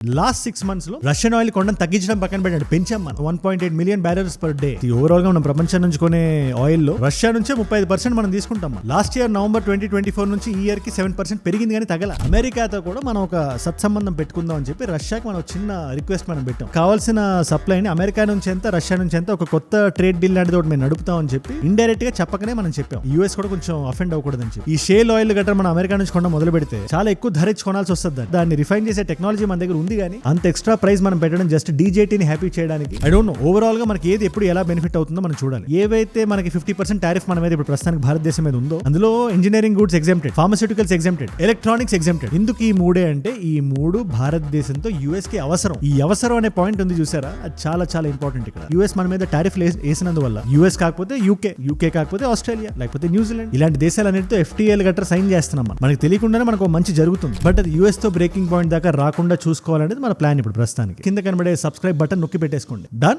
Last 6 months లో Russian oil కొండను తగ్గించడం పక్కన పెట్టండి, పెంచాం మనం 1.8 million barrels per day. Overall గా మనం ప్రపంచం నుంచి కొనే ఆయిల్ లో రష్యా నుంచే 35% మనం తీసుకుంటాం. లాస్ట్ ఇయర్ నవంబర్ 2024 నుంచి ఈ ఇయర్ కి 7% పెరిగింది కానీ తగల. అమెరికాతో కూడా మనం ఒక సత్సంబంధం పెట్టుకుందాం అని చెప్పి రష్యాకి మనం చిన్న రిక్వెస్ట్ మనం పెట్టాం. కావాల్సిన సప్లైని అమెరికా నుంచి ఎంత, రష్యా నుంచి ఎంత ఒక కొత్త ట్రేడ్ డీల్ లాంటిది ఒకటి మేము నడుపుతాం అని చెప్పి ఇండైరెక్ట్ గా చెప్పకనే మనం చెప్పాం. యూఎస్ కూడా కొంచెం అఫెండ్ అవ్వకూడదని చెప్పి. ఈ షేల్ ఆయిల్ గట్రా మనం అమెరికా నుంచి కొనడం మొదలు పెడితే చాలా ఎక్కువ ధర ఇచ్చి కొనాల్సి వస్తుంది. దాన్ని రిఫైన్ చేసే టెక్నాలజీ మన దగ్గర ఉంది కానీ అంత ఎక్స్ట్రా ప్రైస్ మనం పెట్టడం జస్ట్ డీజేటీని హ్యాపీ చేయడానికి. ఐ డోంట్ నో ఓవరాల్ గా మనకి ఏది ఎప్పుడు ఎలా బెనిఫిట్ అవుతుందో మనం చూడాలి. ఏవైతే మనకి 50% టారిఫ్ మన మీద ఇప్పుడు ప్రస్తుతానికి భారతదేశం మీద ఉందో అందులో engineering goods exempted, pharmaceuticals exempted, electronics exempted. ఎందుకు ఈ మూడే అంటే ఈ మూడు భారతదేశంతో యుఎస్ కి అవసరం. ఈ అవసరం అనే పాయింట్ ఉంది చూసారా, అది చాలా చాలా ఇంపార్టెంట్. ఇక్కడ యుఎస్ మన మీద టారిఫ్ వేసినందువల్ల యుఎస్ కాకపోతే యూకే కాకపోతే ఆస్ట్రేలియా లేకపోతే న్యూజిలాండ్ ఇలాంటి దేశాలన్నిటితో ఎఫ్టీఏలు గట్రా సైన్ చేస్తున్నాం. మనకి తెలియకుండానే మనకు మంచి జరుగుతుంది. బట్ అది యుఎస్ తో బ్రేకింగ్ పాయింట్ దాకా రాకుండా చూసుకోవాలనేది మన ప్లాన్ ఇప్పుడు ప్రస్తుతానికి. కింద కనబడే సబ్స్క్రైబ్ బటన్ నొక్కి పెట్టేసుకోండి. డన్.